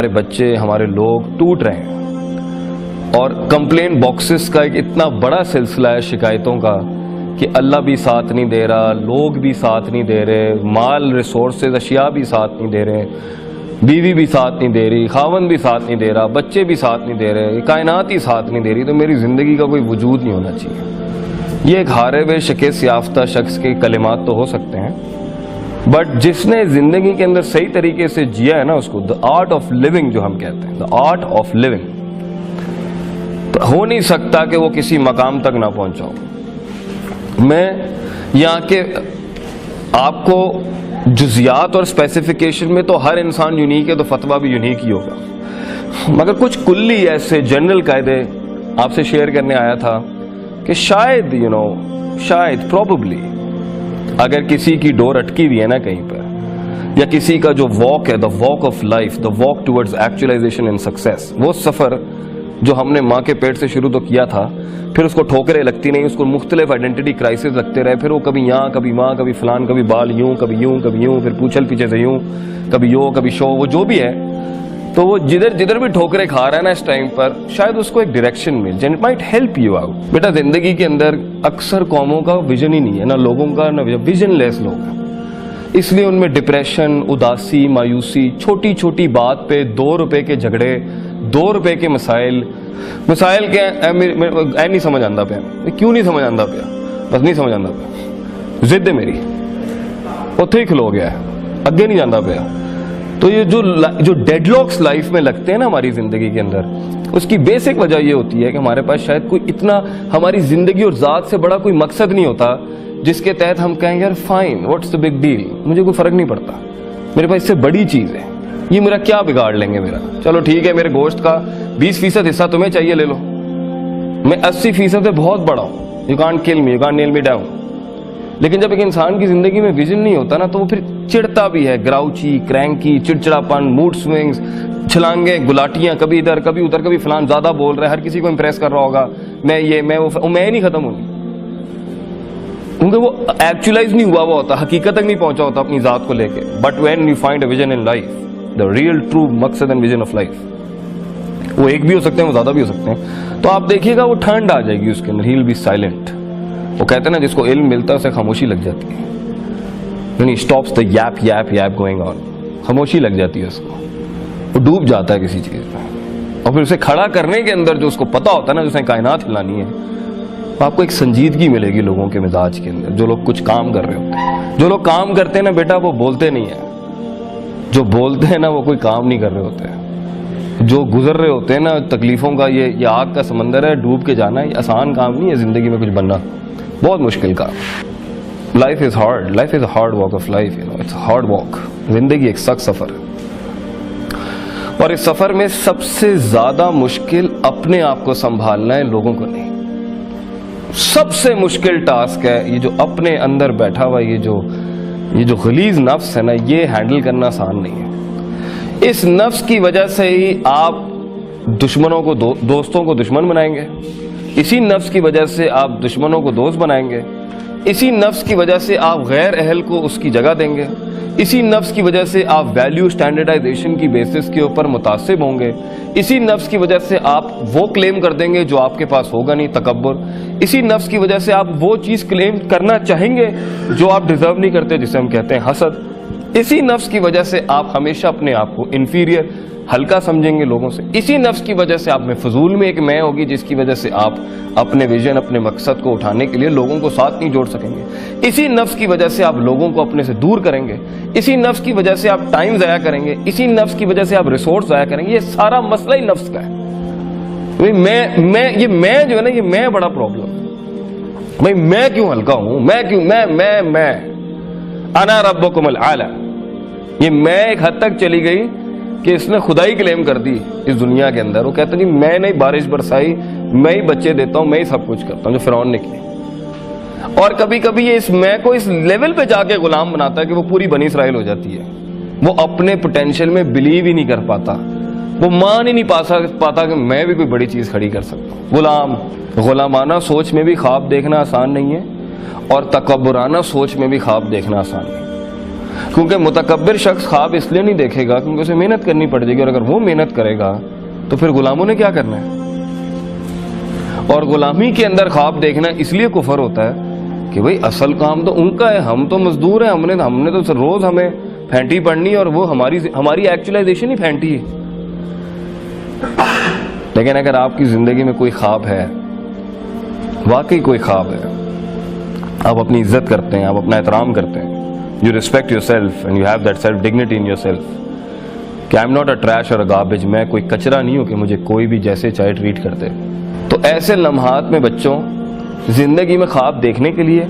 ہمارے بچے ہمارے لوگ ٹوٹ رہے ہیں، اور کمپلین باکسز کا ایک اتنا بڑا سلسلہ ہے شکایتوں کا کہ اللہ بھی ساتھ نہیں دے رہا، لوگ بھی ساتھ نہیں دے رہے، مال ریسورسز اشیاء بھی ساتھ نہیں دے رہے، بیوی بھی ساتھ نہیں دے رہی، خاوند بھی ساتھ نہیں دے رہا، بچے بھی ساتھ نہیں دے رہے، کائنات ہی ساتھ نہیں دے رہی، تو میری زندگی کا کوئی وجود نہیں ہونا چاہیے۔ یہ ایک ہارے ہوئے شکست یافتہ شخص کے کلمات تو ہو سکتے ہیں، بٹ جس نے زندگی کے اندر صحیح طریقے سے جیا ہے نا، اس کو دا آرٹ آف لیونگ جو ہم کہتے ہیں، دا آرٹ آف لیونگ، ہو نہیں سکتا کہ وہ کسی مقام تک نہ پہنچا ہو۔ میں یہاں کے آپ کو جزیات اور اسپیسیفیکیشن میں تو ہر انسان یونیک ہے، تو فتویٰ بھی یونیک ہی ہوگا، مگر کچھ کلی ایسے جنرل قاعدے آپ سے شیئر کرنے آیا تھا کہ شاید شاید پروبیبلی اگر کسی کی ڈور اٹکی ہوئی ہے نا کہیں پر، یا کسی کا جو واک ہے، دا walk of life, the walk towards actualisation and success, وہ سفر جو ہم نے ماں کے پیٹ سے شروع تو کیا تھا، پھر اس کو ٹھوکریں لگتی نہیں، اس کو مختلف آئیڈینٹی کرائسس لگتے رہے، پھر وہ کبھی یہاں کبھی وہاں کبھی فلان کبھی بال یوں کبھی یوں کبھی یوں، پھر پوچھل پیچھے سے یوں کبھی یوں کبھی شو، وہ جو بھی ہے، تو وہ جدھر بھی ٹھوکریں کھا رہا ہے نا اس ٹائم پر، شاید اس کو ایک ڈائریکشن مل جائے، it might help you out. بیٹا زندگی کے اندر اکثر قوموں کا ویژن ہی نہیں ہے، نہ لوگوں کا، نہ ویژن لیس لوگ ہیں، اس لیے ان میں ڈپریشن، اداسی، مایوسی، چھوٹی چھوٹی بات پہ 2 روپے کے جھگڑے، 2 روپے کے مسائل کیا نہیں سمجھ آتا پیا، کیوں نہیں سمجھ آتا پیا، بس نہیں سمجھ آتا پیا، ضد ہے میری، اتھے ہی کھلو گیا ہے، اگے نہیں جانا پیا۔ تو یہ جو ڈیڈ لاکس لائف میں لگتے ہیں نا ہماری زندگی کے اندر، اس کی بیسک وجہ یہ ہوتی ہے کہ ہمارے پاس شاید کوئی اتنا ہماری زندگی اور ذات سے بڑا کوئی مقصد نہیں ہوتا جس کے تحت ہم کہیں یار fine, what's the big deal, مجھے کوئی فرق نہیں پڑتا، میرے پاس اس سے بڑی چیز ہے، یہ میرا کیا بگاڑ لیں گے میرا، چلو ٹھیک ہے میرے گوشت کا 20% حصہ تمہیں چاہیے لے لو، میں 80% سے بہت بڑا ہوں، you can't kill me, you can't nail me down. لیکن جب ایک انسان کی زندگی میں ویژن نہیں ہوتا نا، تو وہ پھر چڑھتا بھی ہے، گراؤچی، کرینکی، چڑچڑاپن، موڈ سوئنگز، چھلانگیں، گلاٹیاں، کبھی ادھر کبھی ادھر، کبھی فلان زیادہ بول رہا ہے، ہر کسی کو امپریس کر رہا ہوگا، میں نہیں ختم ہونی، کیونکہ وہ ایکچولائز نہیں ہوا ہوتا، حقیقت تک نہیں پہنچا ہوتا اپنی ذات کو لے کے۔ But when you find a vision in life, the real true مقصد اینڈ ویژن آف لائف، وہ ایک بھی ہو سکتے ہیں، وہ زیادہ بھی ہو سکتے ہیں، تو آپ دیکھیے گا وہ ٹھنڈ آ جائے گی اس کے اندر، ہی ول بی سائلنٹ۔ وہ کہتے ہیں نا جس کو علم ملتا ہے اسے خاموشی لگ جاتی ہے، یعنی stops the yep yep yep going on, خاموشی لگ جاتی ہے اس کو، وہ ڈوب جاتا ہے کسی چیز میں، اور پھر اسے کھڑا کرنے کے اندر جو اس کو پتا ہوتا ہے نا، جس نے کائنات ہلانی ہے، آپ کو ایک سنجیدگی ملے گی لوگوں کے مزاج کے اندر، جو لوگ کچھ کام کر رہے ہوتے ہیں۔ جو لوگ کام کرتے ہیں نا بیٹا، وہ بولتے نہیں ہیں، جو بولتے ہیں نا وہ کوئی کام نہیں کر رہے ہوتے ہیں، جو گزر رہے ہوتے ہیں نا تکلیفوں کا، یہ آگ کا سمندر ہے، ڈوب کے جانا، یہ آسان کام نہیں ہے، زندگی میں کچھ بننا بہت مشکل کام۔ Life is hard, life is a hard walk of life, it's a hard walk, زندگی ایک سخت سفر ہے، اور اس سفر میں سب سے زیادہ مشکل اپنے آپ کو سنبھالنا ہے، لوگوں کو نہیں۔ سب سے مشکل ٹاسک ہے یہ جو اپنے اندر بیٹھا ہوا یہ جو غلیظ نفس ہے نا، یہ ہینڈل کرنا آسان نہیں ہے۔ اس نفس کی وجہ سے ہی آپ دشمنوں کو دوستوں کو دشمن بنائیں گے، اسی نفس کی وجہ سے آپ دشمنوں کو دوست بنائیں گے، اسی نفس کی وجہ سے آپ غیر اہل کو اس کی جگہ دیں گے، اسی نفس کی وجہ سے آپ ویلیو سٹینڈرڈائزیشن کی بیسس کے اوپر متعصب ہوں گے، اسی نفس کی وجہ سے آپ وہ کلیم کر دیں گے جو آپ کے پاس ہوگا نہیں، تکبر، اسی نفس کی وجہ سے آپ وہ چیز کلیم کرنا چاہیں گے جو آپ ڈیزرو نہیں کرتے، جسے ہم کہتے ہیں حسد، اسی نفس کی وجہ سے آپ ہمیشہ اپنے آپ کو انفیریئر، ہلکا سمجھیں گے لوگوں سے، اسی نفس کی وجہ سے آپ میں فضول میں ایک میں ہوگی جس کی وجہ سے آپ اپنے ویژن، اپنے مقصد کو اٹھانے کے لیے لوگوں کو ساتھ نہیں جوڑ سکیں گے، اسی نفس کی وجہ سے آپ لوگوں کو اپنے سے دور کریں گے، اسی نفس کی وجہ سے آپ ٹائم ضائع کریں گے، اسی نفس کی وجہ سے آپ ریسورس ضائع کریں گے۔ یہ سارا مسئلہ ہی نفس کا ہے۔ میں جو ہے نا، یہ میں بڑا پرابلم، بھائی میں کیوں ہلکا ہوں، میں انا ربکم الاعلی، یہ میں ایک حد تک چلی گئی کہ اس نے خدائی کلیم کر دی اس دنیا کے اندر۔ وہ کہتا ہے جی میں نے بارش برسائی، میں ہی بچے دیتا ہوں، میں ہی سب کچھ کرتا ہوں، جو فرعون نے کیا۔ اور کبھی کبھی یہ اس میں کو اس لیول پہ جا کے غلام بناتا ہے کہ وہ پوری بنی اسرائیل ہو جاتی ہے، وہ اپنے پوٹینشیل میں بلیو ہی نہیں کر پاتا، وہ مان ہی نہیں پاتا کہ میں بھی کوئی بڑی چیز کھڑی کر سکتا ہوں۔ غلامانہ سوچ میں بھی خواب دیکھنا آسان نہیں ہے، اور تکبرانہ سوچ میں بھی خواب دیکھنا آسان نہیں ہے۔ کیونکہ متکبر شخص خواب اس لیے نہیں دیکھے گا کیونکہ اسے محنت کرنی پڑ جائے گی، اور اگر وہ محنت کرے گا تو پھر غلاموں نے کیا کرنا ہے؟ اور غلامی کے اندر خواب دیکھنا اس لیے کفر ہوتا ہے کہ بھئی اصل کام تو ان کا ہے، ہم تو مزدور ہیں، ہم نے تو روز ہمیں پھینٹی پڑنی اور وہ ہماری ایکچولائزیشن ہی پھینٹی ہے۔ لیکن اگر آپ کی زندگی میں کوئی خواب ہے، واقعی کوئی خواب ہے، آپ اپنی عزت کرتے ہیں، آپ اپنا احترام کرتے ہیں، you respect yourself and you have that self dignity in yourself کہ I'm not a trash or a garbage، میں کوئی کچرا نہیں ہوں کہ مجھے کوئی بھی جیسے چاہے ٹریٹ کرتے، تو ایسے لمحات میں بچوں زندگی میں خواب دیکھنے کے لیے،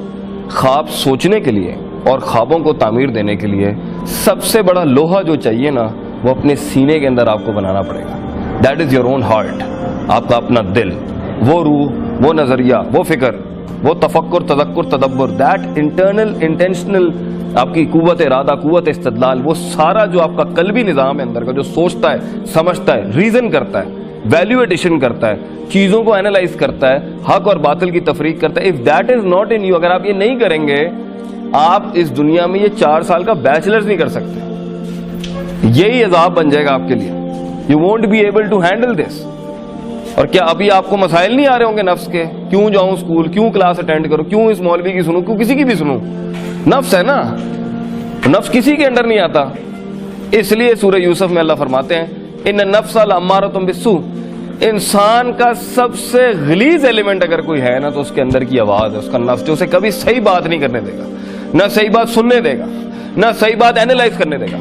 خواب سوچنے کے لیے اور خوابوں کو تعمیر دینے کے لیے سب سے بڑا لوہا جو چاہیے نا وہ اپنے سینے کے اندر آپ کو بنانا پڑے گا۔ That is your own heart, آپ کا اپنا دل، وہ روح، وہ نظریہ، وہ فکر، وہ تفکر، تذکر، تدبر، دیٹ انٹرنل انٹینشنل آپ کی قوت ارادہ، قوت استدلال، وہ سارا جو آپ کا قلبی نظام ہے اندر کا، جو سوچتا ہے، سمجھتا ہے، ریزن کرتا ہے، ویلیو ایڈیشن کرتا ہے، چیزوں کو اینالائز کرتا ہے، حق اور باطل کی تفریق کرتا ہے، if that is not in you, اگر آپ یہ نہیں کریں گے آپ اس دنیا میں یہ 4 سال کا بیچلرز نہیں کر سکتے، یہی عذاب بن جائے گا آپ کے لیے، you won't be able to handle this. اور کیا ابھی آپ کو مسائل نہیں آ رہے ہوں گے نفس کے؟ کیوں جاؤں اسکول، کیوں کلاس اٹینڈ کروں، کیوں اس مولوی کی سنوں، کیوں کسی کی بھی سنوں؟ نفس ہے نا، نفس کسی کے انڈر نہیں آتا۔ اس لیے سورہ یوسف میں اللہ فرماتے ہیں ان النفس لامارۃ بالسوء، انسان کا سب سے غلیظ ایلیمنٹ اگر کوئی ہے نا تو اس کے اندر کی آواز ہے، اس کا نفس، جو اسے کبھی صحیح بات نہیں کرنے دے گا، نہ صحیح بات سننے دے گا، نہ صحیح بات اینالائز کرنے دے گا،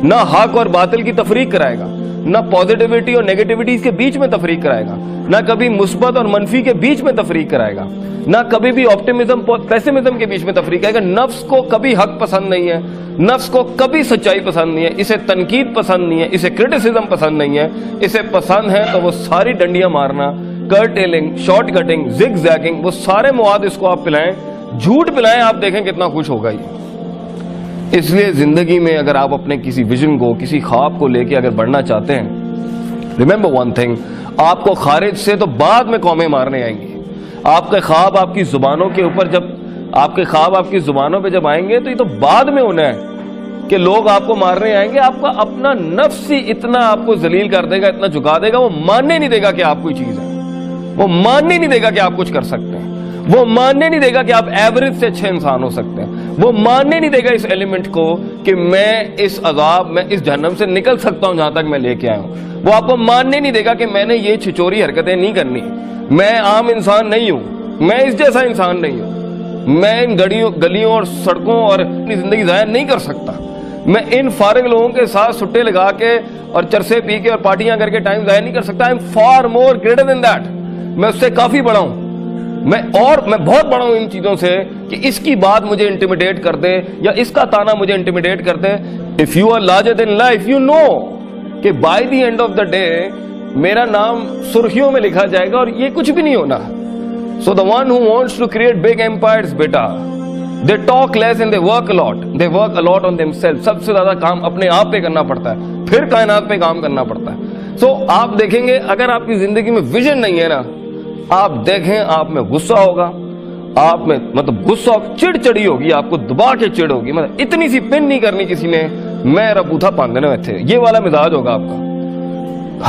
نہ حق اور باطل کی تفریق کرائے گا، نہ پازیٹیوٹی اور نیگیٹیوٹی کے بیچ میں تفریق کرائے گا، نہ کبھی مثبت اور منفی کے بیچ میں تفریق کرائے گا، نہ کبھی بھی آپٹیمزم پیسمزم کے بیچ میں تفریق کرے گا۔ نفس کو کبھی حق پسند نہیں ہے، نفس کو کبھی سچائی پسند نہیں ہے، اسے تنقید پسند نہیں ہے، اسے کرٹیسزم پسند نہیں ہے، اسے پسند ہے تو وہ ساری ڈنڈیاں مارنا، کرٹیلنگ، شارٹ کٹنگ، زگ زیگنگ، وہ سارے مواد اس کو آپ پلائیں، جھوٹ پلائیں، آپ دیکھیں کتنا خوش ہوگا یہ۔ اس لیے زندگی میں اگر آپ اپنے کسی ویژن کو، کسی خواب کو لے کے اگر بڑھنا چاہتے ہیں، ریممبر ون تھنگ، آپ کو خارج سے تو بعد میں قومیں مارنے آئیں گی۔ آپ کے خواب آپ کی زبانوں کے اوپر جب آپ کے خواب آپ کی زبانوں پہ جب آئیں گے تو یہ تو بعد میں ہونا ہے کہ لوگ آپ کو مارنے آئیں گے۔ آپ کا اپنا نفس ہی اتنا آپ کو ذلیل کر دے گا، اتنا جھکا دے گا، وہ ماننے نہیں دے گا کہ آپ کوئی چیز ہے، وہ ماننے نہیں دے گا کہ آپ کچھ کر سکتے ہیں، وہ ماننے نہیں دے گا کہ آپ ایوریج سے اچھے انسان ہو سکتے ہیں، وہ ماننے نہیں دے گا اس ایلیمنٹ کو کہ میں اس عذاب، میں اس جہنم سے نکل سکتا ہوں جہاں تک میں لے کے آیا ہوں۔ وہ آپ کو ماننے نہیں دے گا کہ میں نے یہ چھچوری حرکتیں نہیں کرنی، میں عام انسان نہیں ہوں، میں اس جیسا انسان نہیں ہوں، میں ان گلیوں اور سڑکوں اور اپنی زندگی ضائع نہیں کر سکتا، میں ان فارغ لوگوں کے ساتھ سٹے لگا کے اور چرسے پی کے اور پارٹیاں کر کے ٹائم ضائع نہیں کر سکتا۔ I am for more greater than that, میں اس سے کافی بڑا ہوں، میں بہت بڑا ہوں ان چیزوں سے کہ اس کی بات مجھے انٹیمیڈیٹ کر دے یا اس کا تانا مجھے انٹیمیڈیٹ کر دے۔ If you are larger than life, you know کہ by the end of the day میرا نام سرخیوں میں لکھا جائے گا اور یہ کچھ بھی نہیں ہونا۔ So the one who wants to create big empires, beta, they talk less and they work a lot. They work a lot on themselves. سب سے زیادہ کام اپنے آپ پہ کرنا پڑتا ہے، پھر کائنات پہ کام کرنا پڑتا ہے۔ So آپ دیکھیں گے اگر آپ کی زندگی میں ویژن نہیں ہے نا، آپ دیکھیں آپ میں غصہ ہوگا، آپ میں غصہ چڑ چڑی ہوگی، آپ کو دبا کے چڑ ہوگی، اتنی سی پن نہیں کرنی کسی نے، میں ربوتھا پاندنے میں تھے، یہ والا مزاج ہوگا آپ کا۔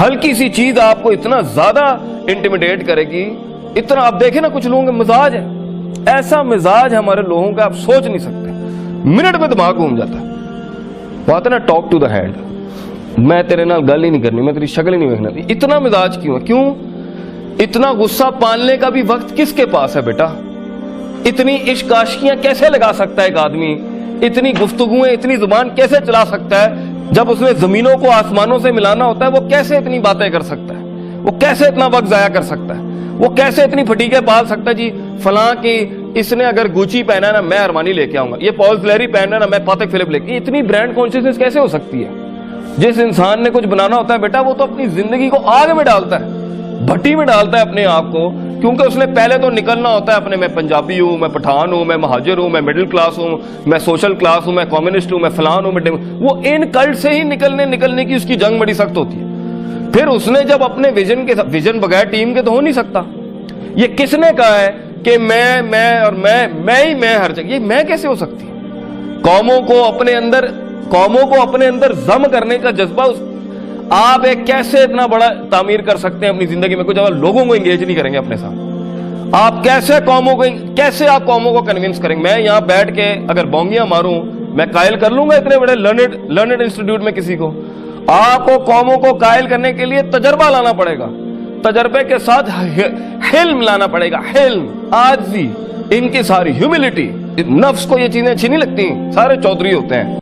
ہلکی سی چیز آپ کو اتنا زیادہ انٹیمیڈیٹ کرے گی، اتنا آپ دیکھیں نا کچھ لوگوں کے مزاج ہے، ایسا مزاج ہے ہمارے لوگوں کا آپ سوچ نہیں سکتے، منٹ میں دماغ گھوم جاتا ہے۔ بات ہے نا ٹاک ٹو دا ہینڈ، میں تیرے نال گل ہی نہیں کرنی، میں تیری شکل ہی نہیں دیکھنا۔ اتنا مزاج کیوں ہے؟ کیوں اتنا غصہ پالنے کا بھی وقت کس کے پاس ہے بیٹا؟ اتنی عشق عاشقیاں کیسے لگا سکتا ہے ایک آدمی؟ اتنی گفتگویں، اتنی زبان کیسے چلا سکتا ہے؟ جب اس نے زمینوں کو آسمانوں سے ملانا ہوتا ہے وہ کیسے اتنی باتیں کر سکتا ہے؟ وہ کیسے اتنا وقت ضائع کر سکتا ہے؟ وہ کیسے اتنی پھٹیکیں پال سکتا ہے؟ جی فلاں کی اس نے اگر گوچی پہنا ہے نا میں ارمانی لے کے آؤں گا، یہ پال فلیری پہنا ہے نا میں پاتک فلپ لے کے، اتنی برانڈ کانشیسنس کیسے ہو سکتی ہے؟ جس انسان نے کچھ بنانا ہوتا ہے بیٹا وہ تو اپنی زندگی کو آگ میں ڈالتا ہے، بھٹی میں ڈالتا ہے اپنے آپ کو، کیونکہ اس نے پہلے تو نکلنا ہوتا ہے اپنے، میں پنجابی ہوں، میں پٹھان ہوں، میں مہاجر ہوں، میں مڈل کلاس ہوں، میں سوشل کلاس ہوں، میں کمیونسٹ ہوں، میں فلان ہوں، وہ ان کلٹ سے ہی نکلنے کی اس کی جنگ بڑی سخت ہوتی ہے۔ پھر اس نے جب اپنے ویژن بغیر ٹیم کے تو ہو نہیں سکتا۔ یہ کس نے کہا ہے کہ میں ہر جگہ، یہ میں کیسے ہو سکتی ہے؟ قوموں کو اپنے اندر ضم کرنے کا جذبہ آپ ایک کیسے اتنا بڑا تعمیر کر سکتے ہیں اپنی زندگی میں جب آپ لوگوں کو انگیج نہیں کریں گے اپنے ساتھ؟ آپ کیسے قوموں کو کنونس کریں گے؟ میں یہاں بیٹھ کے اگر بونگیاں ماروں میں قائل کر لوں گا اتنے بڑے لرنڈ انسٹیٹیوٹ میں کسی کو؟ آپ کو قوموں کو قائل کرنے کے لیے تجربہ لانا پڑے گا، تجربے کے ساتھ حلم لانا پڑے گا، حلم، عاجزی، ان کی ساری ہیوملٹی۔ نفس کو یہ چیزیں اچھی نہیں لگتی، سارے چودھری ہوتے ہیں۔